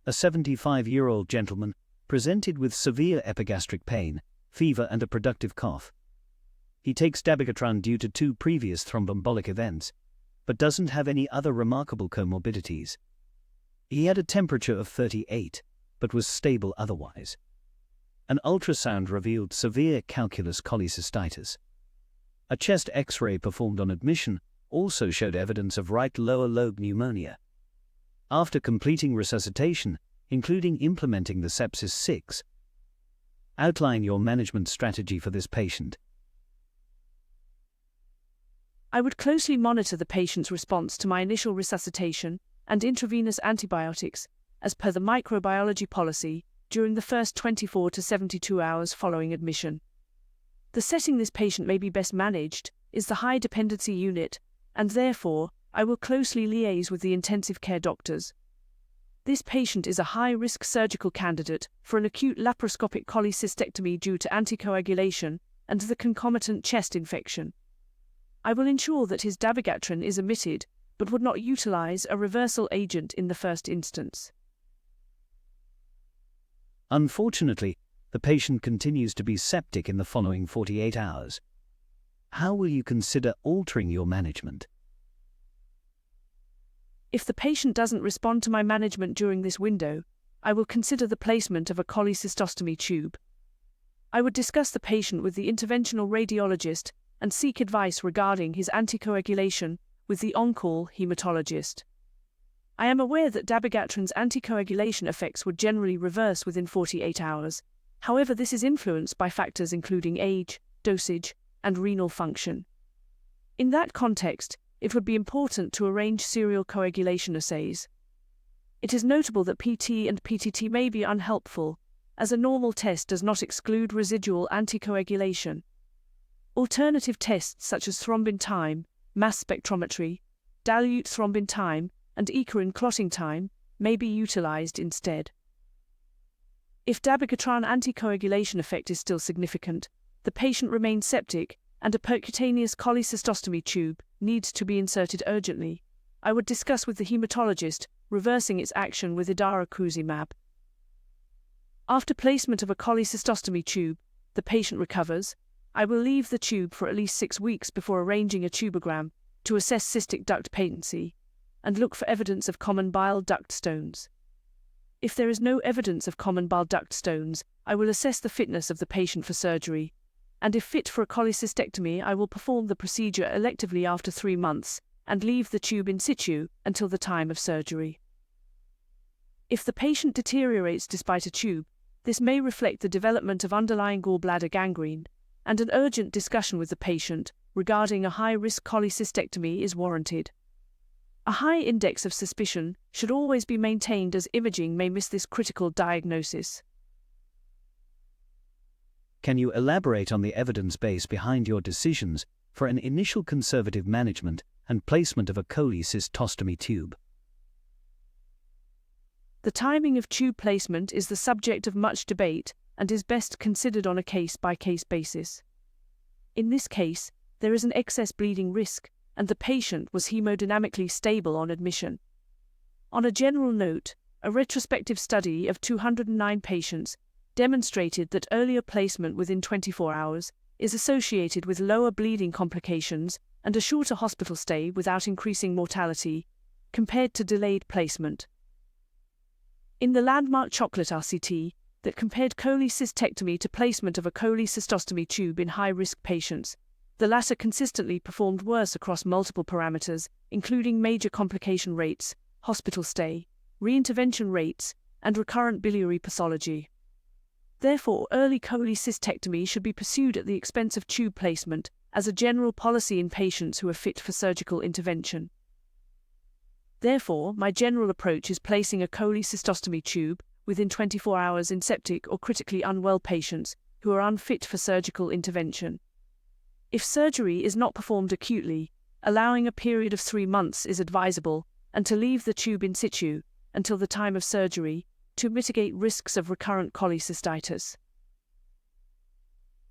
A 75-year-old gentleman presented with severe epigastric pain, fever and a productive cough. He takes dabigatran due to 2 previous thromboembolic events, but doesn't have any other remarkable comorbidities. He had a temperature of 38, but was stable otherwise. An ultrasound revealed severe calculus cholecystitis. A chest X-ray performed on admission also showed evidence of right lower lobe pneumonia. After completing resuscitation, including implementing the sepsis 6, outline your management strategy for this patient. I would closely monitor the patient's response to my initial resuscitation and intravenous antibiotics, as per the microbiology policy, during the first 24 to 72 hours following admission. The setting this patient may be best managed is the high dependency unit, and therefore, I will closely liaise with the intensive care doctors. This patient is a high-risk surgical candidate for an acute laparoscopic cholecystectomy due to anticoagulation and the concomitant chest infection. I will ensure that his dabigatran is omitted, but would not utilize a reversal agent in the first instance. Unfortunately, the patient continues to be septic in the following 48 hours. How will you consider altering your management? If the patient doesn't respond to my management during this window, I will consider the placement of a cholecystostomy tube. I would discuss the patient with the interventional radiologist and seek advice regarding his anticoagulation with the on-call hematologist. I am aware that dabigatran's anticoagulation effects would generally reverse within 48 hours. However, this is influenced by factors including age, dosage, and renal function. In that context, it would be important to arrange serial coagulation assays. It is notable that PT and PTT may be unhelpful, as a normal test does not exclude residual anticoagulation. Alternative tests such as thrombin time, mass spectrometry, dilute thrombin time, and ECRIN clotting time may be utilized instead. If dabigatran anticoagulation effect is still significant, the patient remains septic, and a percutaneous cholecystostomy tube needs to be inserted urgently, I would discuss with the hematologist reversing its action with idarucizumab. After placement of a cholecystostomy tube, the patient recovers. I will leave the tube for at least 6 weeks before arranging a tubogram to assess cystic duct patency and look for evidence of common bile duct stones. If there is no evidence of common bile duct stones, I will assess the fitness of the patient for surgery, and if fit for a cholecystectomy, I will perform the procedure electively after 3 months and leave the tube in situ until the time of surgery. If the patient deteriorates despite a tube, this may reflect the development of underlying gallbladder gangrene, and an urgent discussion with the patient regarding a high-risk cholecystectomy is warranted. A high index of suspicion should always be maintained, as imaging may miss this critical diagnosis. Can you elaborate on the evidence base behind your decisions for an initial conservative management and placement of a cholecystostomy tube? The timing of tube placement is the subject of much debate and is best considered on a case-by-case basis. In this case, there is an excess bleeding risk, and the patient was hemodynamically stable on admission. On a general note, a retrospective study of 209 patients demonstrated that earlier placement within 24 hours is associated with lower bleeding complications and a shorter hospital stay without increasing mortality, compared to delayed placement. In the landmark Chocolate RCT, that compared cholecystectomy to placement of a cholecystostomy tube in high-risk patients, the latter consistently performed worse across multiple parameters, including major complication rates, hospital stay, reintervention rates, and recurrent biliary pathology. Therefore, early cholecystectomy should be pursued at the expense of tube placement, as a general policy in patients who are fit for surgical intervention. Therefore, my general approach is placing a cholecystostomy tube within 24 hours in septic or critically unwell patients who are unfit for surgical intervention. If surgery is not performed acutely, allowing a period of 3 months is advisable, and to leave the tube in situ until the time of surgery to mitigate risks of recurrent cholecystitis.